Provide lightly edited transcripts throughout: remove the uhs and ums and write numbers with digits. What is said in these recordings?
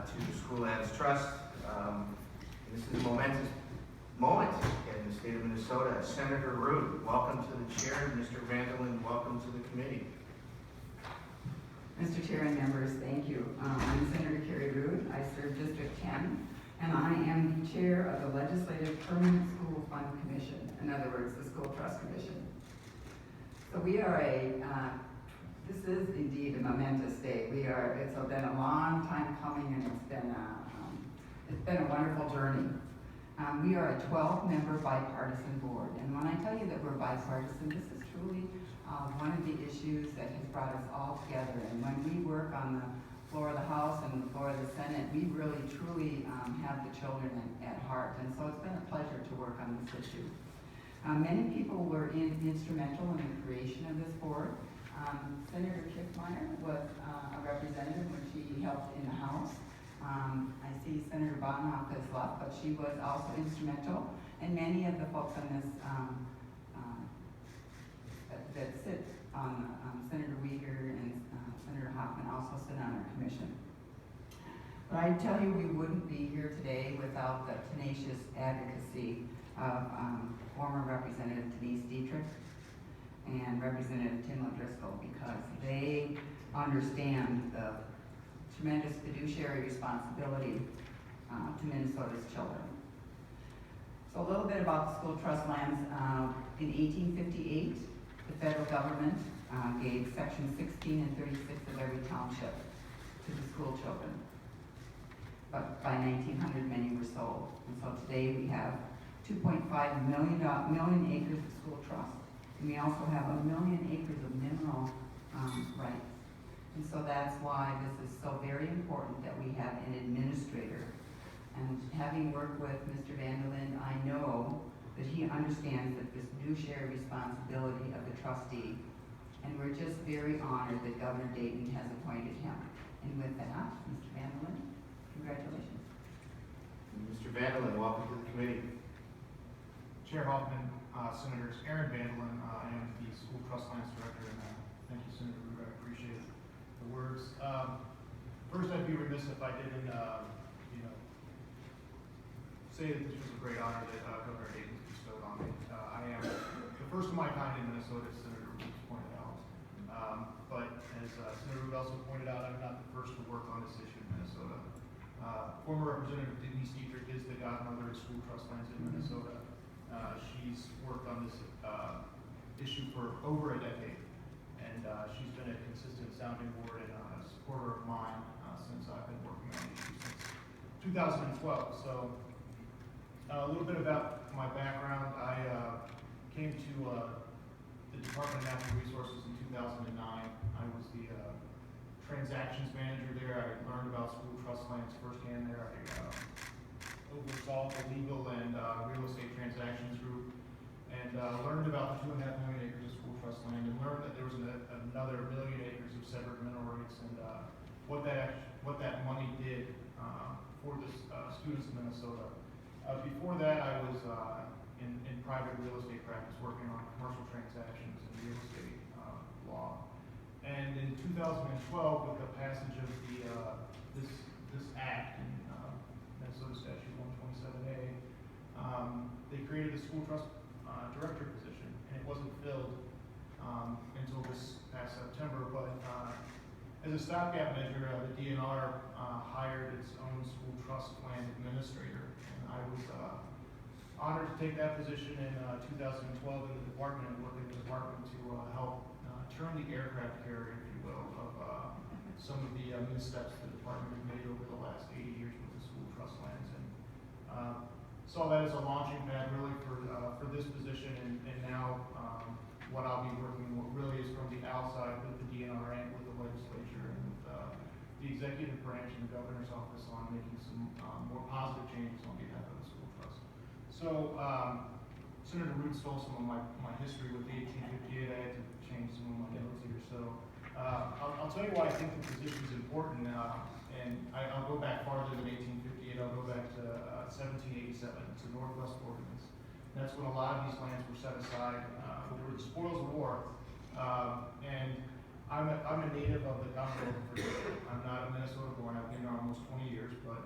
to the School Lands Trust. This is a momentous moment in the state of Minnesota. Senator Root, welcome to the chair. Mr. Vande Linde, welcome to the committee. Mr. Chair and members, thank you. I'm Senator Carrie Root. I serve District 10, and I am the chair of the Legislative Permanent School Fund Commission, in other words, the School Trust Commission. So we are this is indeed a momentous day. It's been a long time coming, and it's been a wonderful journey. We are a 12-member bipartisan board, and when I tell you that we're bipartisan, this is truly one of the issues that has brought us all together. And when we work on the floor of the House and the floor of the Senate, we really truly have the children at heart, and so it's been a pleasure to work on this issue. Many people were instrumental in the creation of this board. Senator Kiffmeyer was a representative when she helped in the House. I see Senator Bonhoff has left, but she was also instrumental, and many of the folks on this that sit on Senator Uyghur and Senator Hoffman also sit on our commission. But I tell you, we wouldn't be here today without the tenacious advocacy of former Representative Denise Dittrich and Representative Tim O'Driscoll, because they understand the tremendous fiduciary responsibility to Minnesota's children. So a little bit about the school trust lands. In 1858, the federal government gave section 16 and 36 of every township to the school children. But by 1900, many were sold. And so today we have 2.5 million acres of school trust. And we also have 1 million acres of mineral rights. And so that's why this is so very important that we have an administrator. And having worked with Mr. Vande Linde, I know that he understands that this fiduciary responsibility of the trustee. And we're just very honored that Governor Dayton has appointed him. And with that, Mr. Vande Linde, congratulations. Mr. Vande Linde, welcome to the committee. Chair Hoffman, Senators, Aaron Vande Linde, I am the School Trust Lands Director, and thank you, Senator Root, I appreciate the words. First, I'd be remiss if I didn't, say that this was a great honor that Governor Dayton bestowed on me. I am the first of my kind in Minnesota, as Senator Root pointed out. But as Senator Root also pointed out, I'm not the first to work on this issue in Minnesota. Former Representative Denise Dittrich is the godmother of school trust lands in Minnesota. She's worked on this issue for over a decade, and she's been a consistent sounding board and a supporter of mine since I've been working on the issue since 2012. So a little bit about my background. I came to the Department of Natural Resources in 2009. I was the transactions manager there. I learned about school trust lands firsthand there. I oversaw the legal and real estate transactions group, and learned about the 2.5 million acres of school trust land, and learned that there was another 1 million acres of severed mineral rights, and what that money did for the students of Minnesota. Before that, I was in private real estate practice, working on commercial transactions and real estate law. And in 2012, with the passage of this act in Minnesota Statute 127A, they created the school trust director position, and it wasn't filled until this past September. But as a stopgap measure, the DNR hired its own school trust land administrator, and I was honored to take that position in 2012 in the department and work in the department to help turn the aircraft carrier, if you will, of some of the missteps the department has made over the last 80 years with the school trust lands, and saw that as a launching pad really for this position, and now what I'll be working with really is from the outside with the DNR and with the legislature and with the executive branch and the governor's office on making some more positive changes on behalf of the school trust. So Senator Root stole some of my history with the 1858. I had to change some of my notes here. So I'll tell you why I think the position is important, and I'll go back farther than 1858. I'll go back to 1787. It's a Northwest Ordinance. That's when a lot of these lands were set aside. There were the spoils of war, and I'm a native of the Commonwealth of Virginia. I'm not a Minnesota born. I've been here almost 20 years, but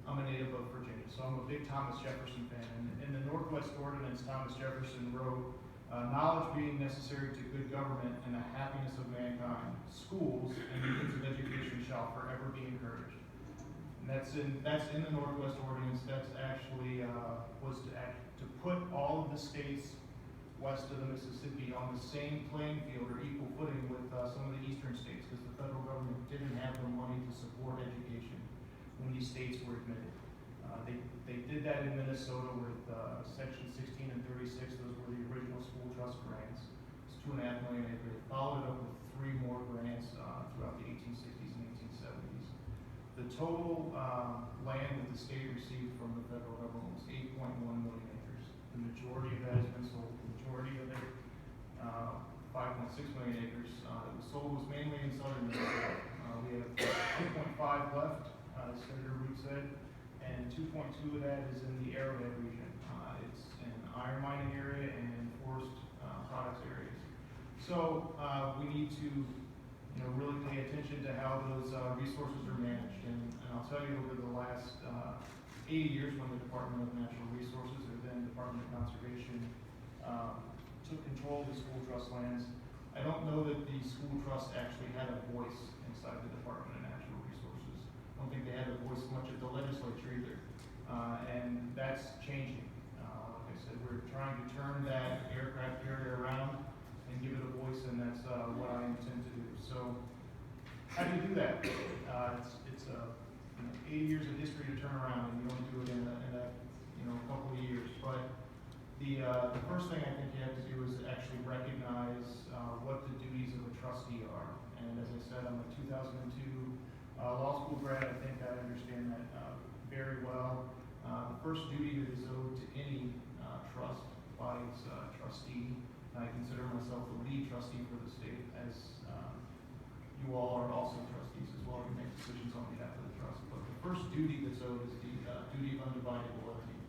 I'm a native of Virginia. So I'm a big Thomas Jefferson fan. And in the Northwest Ordinance, Thomas Jefferson wrote, knowledge being necessary to good government and the happiness of mankind, schools and means of education shall forever be encouraged. And that's in the Northwest Ordinance. That's actually to put all of the states west of the Mississippi on the same playing field or equal footing with some of the eastern states, because the federal government didn't have the money to support education when these states were admitted. They did that in Minnesota with Section 16 and 36. Those were the original school trust grants. It's 2.5 million acres. They followed it up with 3 more grants throughout the 1860s and 1870s. The total land that the state received from the federal government was 8.1 million acres. The majority of that has been sold. The majority of it, 5.6 million acres, that was sold was mainly in southern Minnesota. We have 2.5 left, as Senator Root said, and 2.2 of that is in the Arrowhead region. It's in iron mining area and forest products areas. So we need to, really pay attention to how those resources are managed. And I'll tell you, over the last 80 years, when the Department of Natural Resources, or then Department of Conservation, took control of the school trust lands, I don't know that the school trust actually had a voice inside the Department of Natural Resources. I don't think they had a voice much at the legislature either. And that's changing. Like I said, we're trying to turn that aircraft carrier around and give it a voice, and that's what I intend to do. So how do you do that? It's 80 years of history to turn around, and you don't do it in a couple of years. But the first thing I think you have to do is actually recognize what the duties of a trustee are. And as I said, I'm a 2002 law school grad. I think I understand that very well. The first duty that is owed to any trust by its trustee, and I consider myself the lead trustee for the state, as you all are also trustees as well. You make decisions on behalf of the trust. But the first duty that's owed is the duty of undivided loyalty.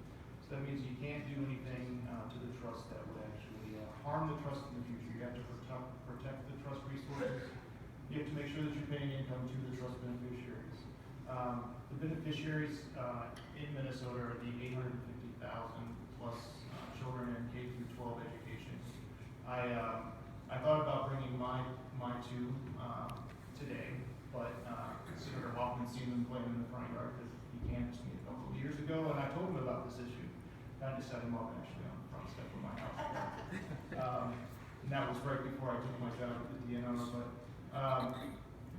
So that means you can't do anything to the trust that would actually harm the trust in the future. You have to protect the trust resources. You have to make sure that you're paying income to the trust beneficiaries. The beneficiaries in Minnesota are the 850,000 plus children in K through 12 education. I thought about bringing my two today, but Senator Hoffman seen them playing in the front yard because he canvassed me a couple of years ago, and I told him about this issue. I just set him up actually on the front step of my house. And that was right before I took my job at the DNR, but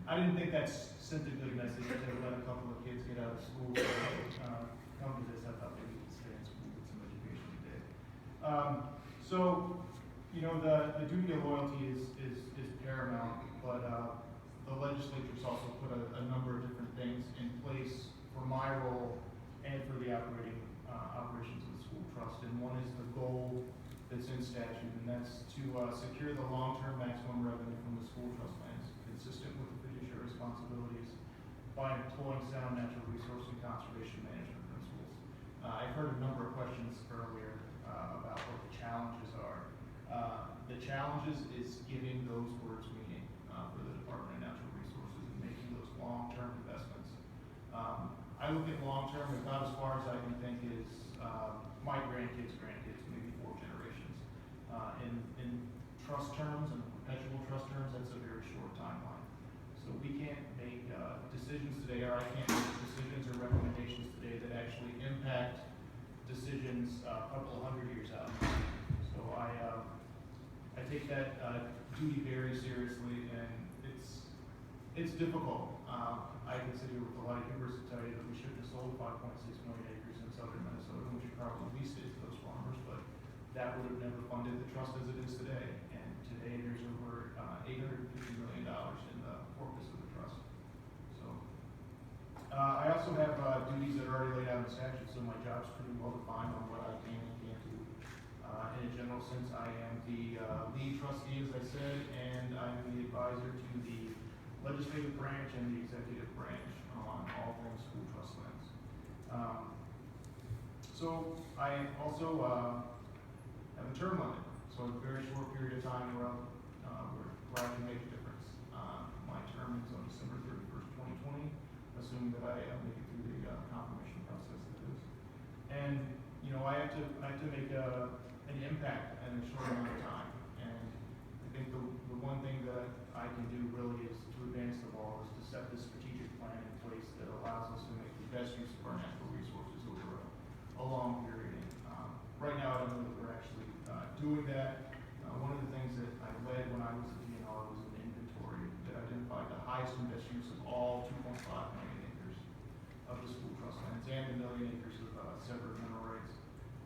I didn't think that sent a good message to let a couple of kids get out of school. Come to this, I thought maybe we could stay in school with some education today. So, the duty of loyalty is paramount, but the legislature's also put a number of different things in place for my role and for the operations of the school trust. And one is the goal that's in statute, and that's to secure the long-term maximum revenue from the school trust lands, consistent with the fiduciary responsibilities, by employing sound natural resource and conservation management principles. I've heard a number of questions earlier about what the challenges are. The challenges is giving those words meaning for the Department of Natural Resources and making those long-term investments. I look at long-term about as far as I can think is my grandkids, maybe 4 generations. In trust terms and perpetual trust terms, that's a very short timeline. So we can't make decisions today, or I can't make decisions or recommendations today that actually impact decisions a couple of 100 years out. So I take that duty very seriously, and it's difficult. I can sit here with a lot of hubris to tell you that we shouldn't have sold 5.6 million acres in southern Minnesota. We should probably lease it to those farmers, but that would have never funded the trust as it is today. And today there's over $850 million in the corpus of the trust. So I also have duties that are already laid out in statute, so my job's pretty well defined on what I can and can't do. In a general sense, I am the lead trustee, as I said, and I'm the advisor to the legislative branch and the executive branch on all things school trust lands. So I also have a term limit, so a very short period of time where where I can make a difference. My term is on December 31st, 2020, assuming that I make it through the confirmation process that is. And, you know, I have to make an impact in a short amount of time. And I think the one thing that I can do really is to advance the ball, is to set this strategic plan in place that allows us to make the best use of our natural resources over a long period. Right now, I don't know that we're actually doing that. One of the things that I led when I was at DNR was an inventory that identified the highest and best use of all 2.5 million acres of the school trust lands and the million acres of separate mineral rights.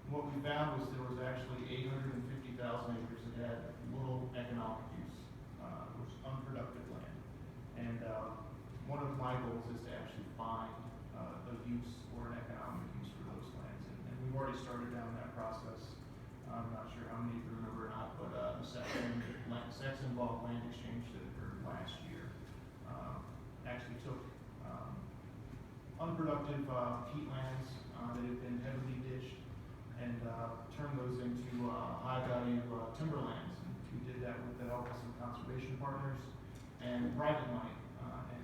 And what we found was there was actually 850,000 acres that had little economic use, which is unproductive land. And one of my goals is to actually find a use or an economic use for those lands. And we've already started down that process. I'm not sure how many of you remember or not, but the sex-involved land exchange that occurred last year actually took unproductive peatlands that had been heavily ditched and turned those into high-value timberlands. And we did that with the help of some conservation partners and private money. And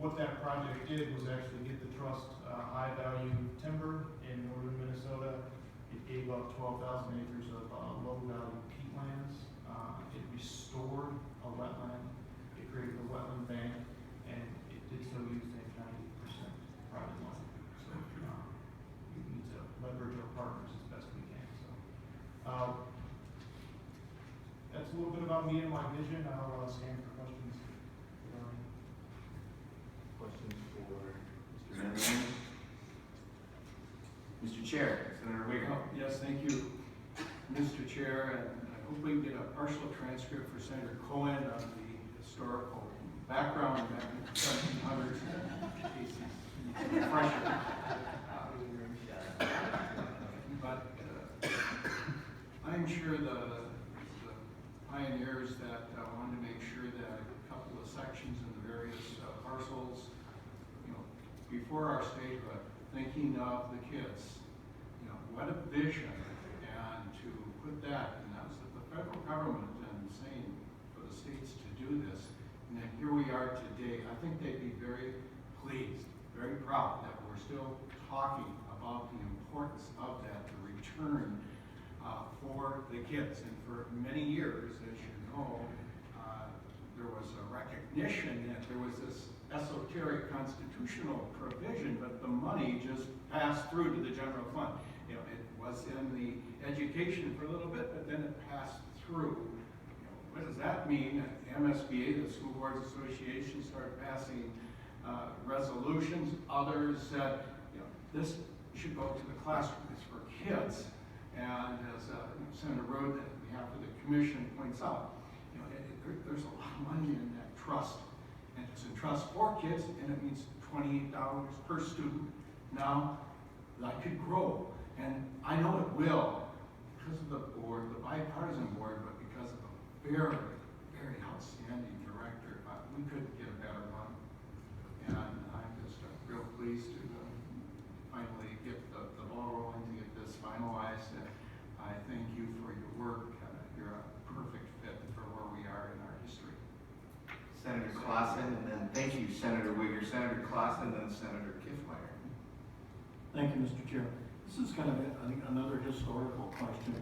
what that project did was actually get the trust high-value timber in northern Minnesota. It gave up 12,000 acres of low-value peatlands. It restored a wetland. It created a wetland bank, and it did so using 90% private money. So we need to leverage our partners as best we can. So that's a little bit about me and my vision. I'll stand for questions. Questions for Mr. Vande Linde? Mr. Chair, Senator Wiegert. Yes, thank you, Mr. Chair, and I hope we can get a partial transcript for Senator Cohen on the historical background back in the 1700s. Fresher. But I'm sure the pioneers that wanted to make sure that a couple of sections in the various parcels, you know, before our statehood, thinking of the kids, you know, what a vision, and to put that, and that was the federal government and saying for the states to do this, and then here we are today. I think they'd be very pleased, very proud that we're still talking about the importance of that, the return for the kids. And for many years, as you know, there was a recognition that there was this esoteric constitutional provision, but the money just passed through to the general fund. You know, it was in the education for a little bit, but then it passed through. You know, what does that mean? MSBA, the School Boards Association, started passing resolutions. Others said, you know, this should go to the classroom. It's for kids. And as Senator Rode, on behalf of the commission, points out, you know, there's a lot of money in that trust. And it's a trust for kids, and it means $28 per student. Now, that could grow, and I know it will, because of the board, the bipartisan board, but because of a very, very outstanding director. We couldn't get a better one, and I'm just real pleased to finally get the ball rolling to get this finalized. And I thank you for your work. You're a perfect fit for where we are in our history. Senator Clausen, and then thank you, Senator Wiegert. Senator Clausen, then Senator Kiffmeyer. Thank you, Mr. Chair. This is kind of, I think, another historical question.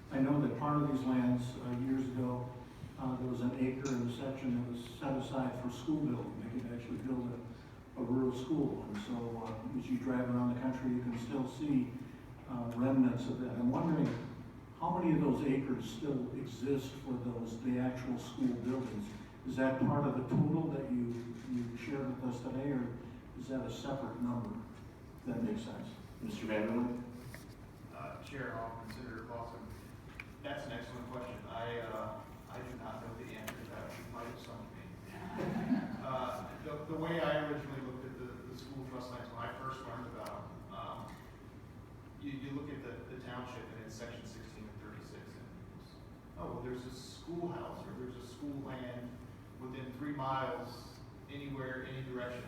I know that part of these lands, years ago, there was an acre in the section that was set aside for school building. They could actually build a rural school. And so as you drive around the country, you can still see remnants of that. I'm wondering, how many of those acres still exist for the actual school buildings? Is that part of the total that you shared with us today, or is that a separate number? If that makes sense. Mr. Vande Linde? Chair, I'll consider Clausen. That's an excellent question. I do not know the answer to that. You might have sunk me. The way I originally looked at the school trust lands when I first learned about them, you look at the township and it's section 16 and 36, and oh, well, there's a schoolhouse or there's a school land within 3 miles anywhere, any direction.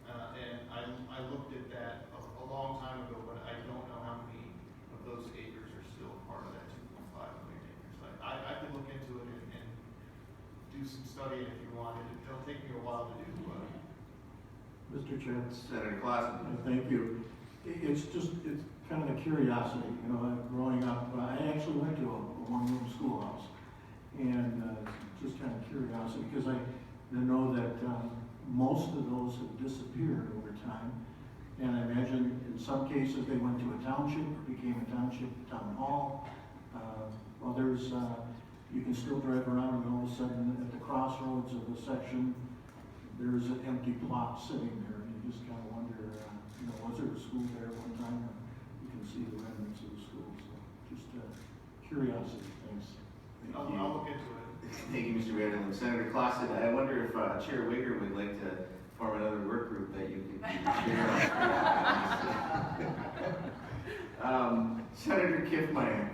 And I looked at that a long time ago, but I don't know how many of those acres are still part of that 2.5 million acres. I could look into it and do do some studying if you wanted. It'll take me a while to do. Mr. Chair. Senator Clausen. Thank you. It's kind of a curiosity, you know, growing up, I actually went to a one-room schoolhouse. And just kind of curiosity, because I know that most of those have disappeared over time. And I imagine in some cases they went to a township, or became a township town hall. Others, you can still drive around and all of a sudden at the crossroads of the section, there's an empty plot sitting there. And you just kind of wonder, you know, was there a school there one time? Or you can see the remnants of the school. So just curiosity, thanks. I'll look into it. Thank you, Mr. Vande Linde. Senator Clausen, I wonder if Chair Wigger would like to form another work group that you could share. Senator Kiffmeyer.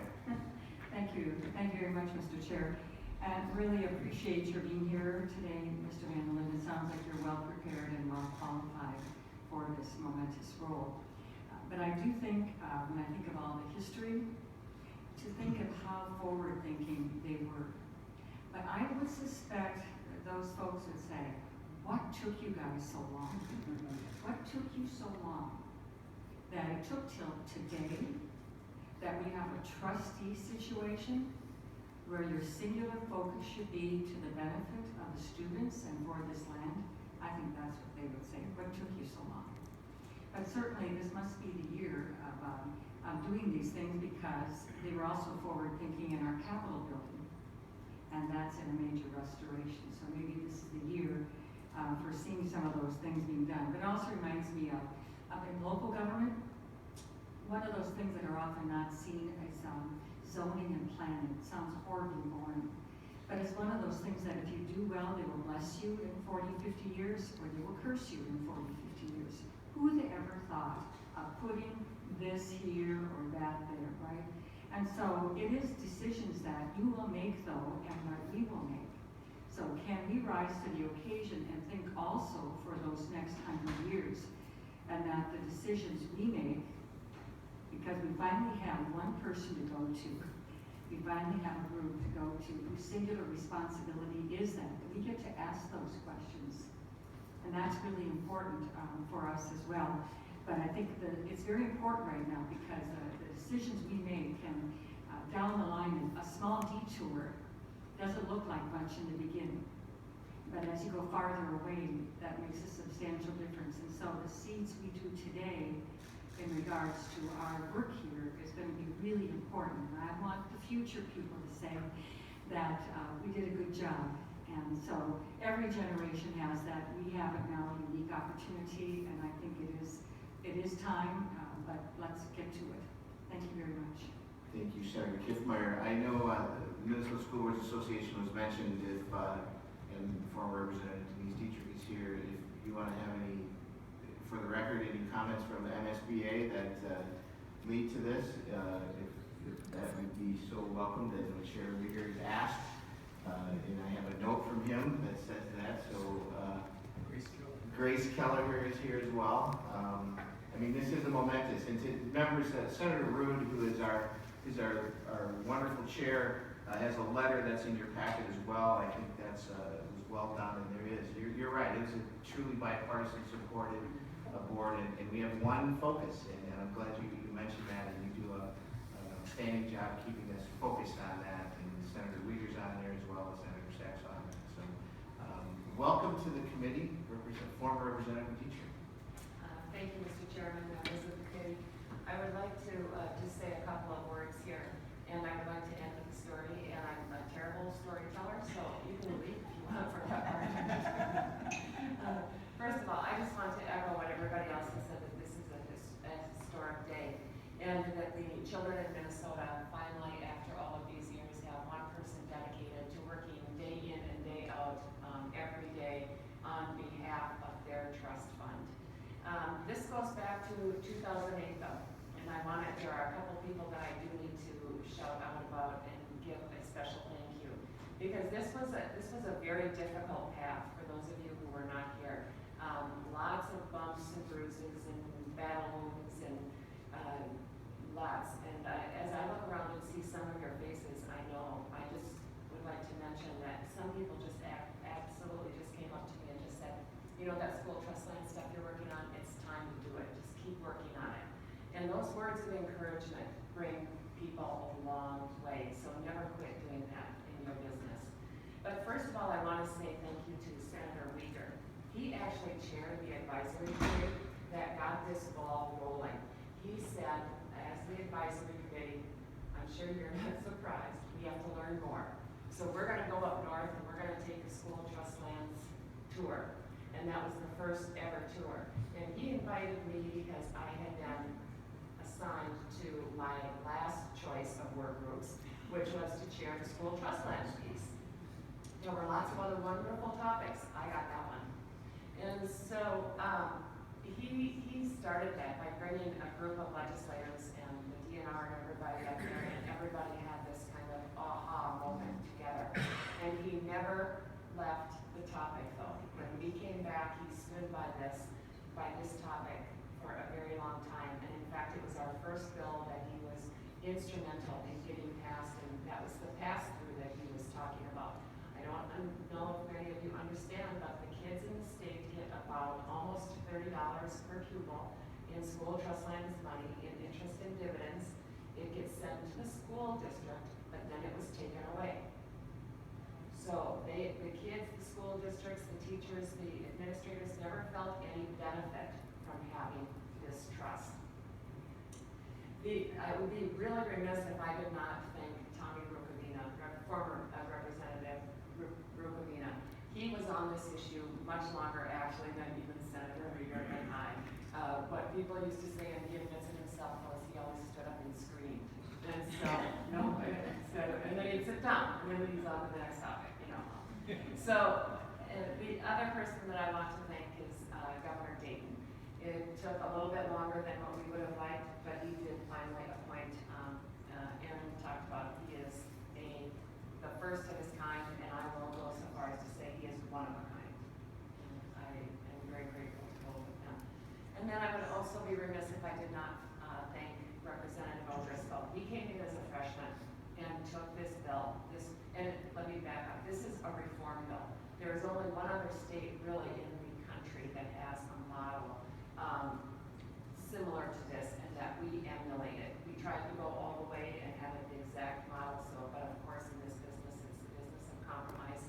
Thank you. Thank you very much, Mr. Chair. And really appreciate your being here today, Mr. Vande Linde. It sounds like you're well prepared and well qualified for this momentous role. But I do think, when I think of all the history, to think of how forward-thinking they were. But I would suspect that those folks would say, what took you guys so long? What took you so long? That it took till today that we have a trustee situation where your singular focus should be to the benefit of the students and for this land. I think that's what they would say. What took you so long? But certainly this must be the year of doing these things, because they were also forward thinking in our Capitol building. And that's in a major restoration. So maybe this is the year for seeing some of those things being done. But it also reminds me of up in local government, one of those things that are often not seen is zoning and planning. It sounds horribly boring. But it's one of those things that if you do well, they will bless you in 40, 50 years, or they will curse you in 40, 50 years. Who would ever thought of putting this here or that there, right? And so it is decisions that you will make, though, and that we will make. So can we rise to the occasion and think also for those next 100 years, and that the decisions we make, because we finally have one person to go to, we finally have a group to go to whose singular responsibility is that we get to ask those questions. And that's really important for us as well. But I think that it's very important right now, because the decisions we make can, down the line, a small detour doesn't look like much in the beginning. But as you go farther away, that makes a substantial difference. And so the seeds we do today in regards to our work here is going to be really important. And I want the future people to say that we did a good job. And so every generation has that. We have it now, a unique opportunity, and I think it is time, but let's get to it. Thank you very much. Thank you, Senator Kiffmeyer. I know the Minnesota School Boards Association was mentioned, and former Representative Denise Dittrich is here. If you want to have any, for the record, any comments from the MSBA that lead to this, if that would be so welcomed, as the Chair Wigger has asked. And I have a note from him that says that, so Grace Kelleher is here as well. I mean, this is a momentous, and to members, Senator Rude, who is our wonderful chair, has a letter that's in your packet as well. I think that's was well done, and there is. You're right, it was a truly bipartisan supported board, and we have one focus, and I'm glad you mentioned that, and you do an outstanding job keeping us focused on that, and Senator Wigger's on there as well as Senator Sachs on there. So welcome to the committee, former Representative Dittrich. Thank you, Mr. Chairman, members of the committee. I would like to just say a couple of words here, and I would like to end with a story, and I'm a terrible storyteller, so you can leave if you want for that part. First of all, I just want to echo what everybody else has said, that this is a historic day, and that the children in Minnesota finally, after all of these years, have one person dedicated to working day in and day out every day on behalf of their trust fund. This goes back to 2008 though, and there are a couple people that I do need to shout out about and give a special thank you, because this was a very difficult path for those of you who were not here. Lots of bumps and bruises and battle wounds and lots. And as I look around and see some of your faces, I know I just would like to mention that some people just act you know, that school trust land stuff you're working on, it's time to do it. Just keep working on it. And those words of encouragement bring people a long way, so never quit doing that in your business. But first of all, I want to say thank you to Senator Uyghur. He actually chaired the advisory committee that got this ball rolling. He said, as the advisory committee, I'm sure you're not surprised, we have to learn more. So we're going to go up north and we're going to take a school trust lands tour. And that was the first ever tour. And he invited me because I had been assigned to my last choice of work groups, which was to chair the school trust lands piece. There were lots of other wonderful topics. I got that one. And so he started that by bringing a group of legislators and the DNR and everybody up there, and everybody had this kind of aha moment together. And he never left the topic though. When we came back, he stood by this topic for a very long time. And in fact, it was our first bill that he was instrumental in getting passed, and that was the pass-through that he was talking about. I don't know if many of you understand, but the kids in the state get about almost $30 per pupil in school trust lands money in interest and dividends. It gets sent to the school district, but then it was taken away. So the kids, the school districts, the teachers, the administrators never felt any benefit from having this trust. I would be really remiss if I did not thank Tommy Rukavina, former Representative Rukavina. He was on this issue much longer actually than even Senator Uyghur and I. What people used to say, and he admits it himself, was he always stood up and screamed. And so, and then he'd sit down, and then he's on to the next topic, you know. So, the other person that I want to thank is Governor Dayton. It took a little bit longer than what we would have liked, but he did finally appoint, Aaron talked about, he is the first of his kind, and I will go so far as to say he is one of a kind. And I am very grateful to both of them. And then I would also be remiss if I did not thank Representative O'Driscoll. He came in as a freshman and took this bill, let me back up, this is a reform bill. There is only one other state really in the country that has a model similar to this, and that we emulated. We tried to go all the way and have it the exact model, but of course in this business, it's the business of compromise.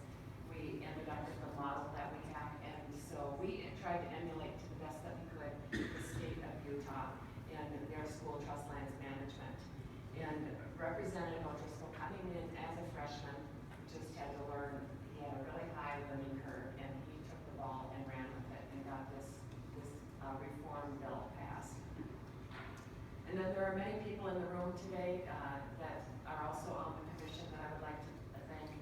We ended up with the model that we have, and so we tried to emulate to the best that we could the state of Utah and their school trust lands management. And Representative O'Driscoll coming in as a freshman just had to learn. He had a really high learning curve, and he took the ball and ran with it and got this reform bill passed. And then there are many people in the room today that are also on the commission that I would like to thank.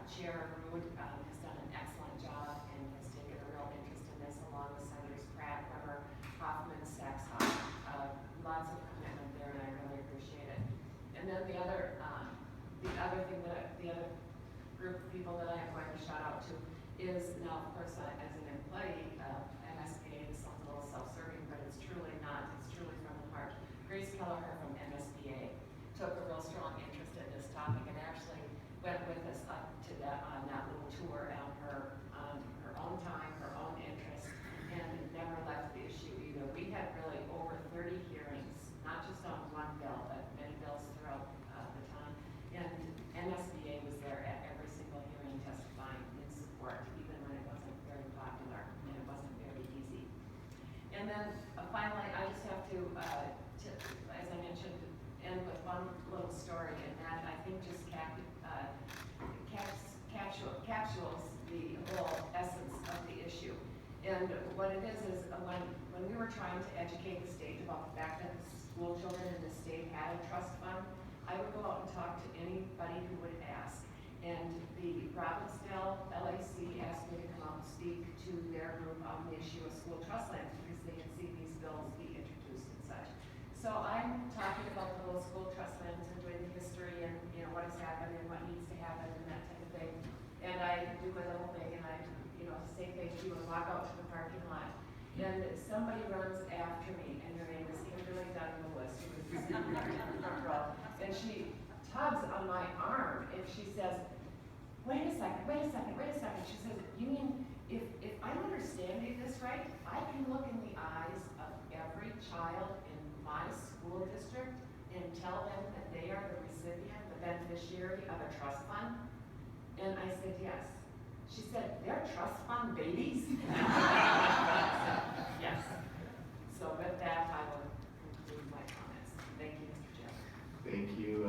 Chair Rood has done an excellent job and has taken a real interest in this, along with Senators Pratt, Weber, Hoffman, Saxon. Lots of commitment there, and I really appreciate it. And then the other group of people that I am going to shout out to is now, of course, as an employee of MSBA. This sounds a little self-serving, but it's truly not. It's truly from the heart. Grace Kelleher from MSBA took a real strong interest in this topic and actually went with us up to that on that little tour on her own time, her own interest, and never left the issue either. We had really over 30 hearings, not just on one bill, but many bills throughout the time. And MSBA was there at every single hearing testifying in support, even when it wasn't very popular and it wasn't very easy. And then finally, I just have to as I mentioned, end with one little story, and that I think just capsules the whole essence of the issue. And what it is when we were trying to educate the state about the fact that the school children in the state had a trust fund, I would go out and talk to anybody who would ask. And the Robbinsdale LAC asked me to come out and speak to their group on the issue of school trust lands because they had seen these bills be introduced and such. So I'm talking about the little school trust lands and doing the history and what has happened and what needs to happen and that type of thing. And I do my little thing and I, to say thank you and walk out to the parking lot. And somebody runs after me, and her name is Kimberly Dunn Lewis, who was sitting there in the front row. And she tugs on my arm and she says, wait a second. She says, you mean if I'm understanding my school district and tell them that they are the recipient, the beneficiary of a trust fund? And I said, yes. She said, they're trust fund babies?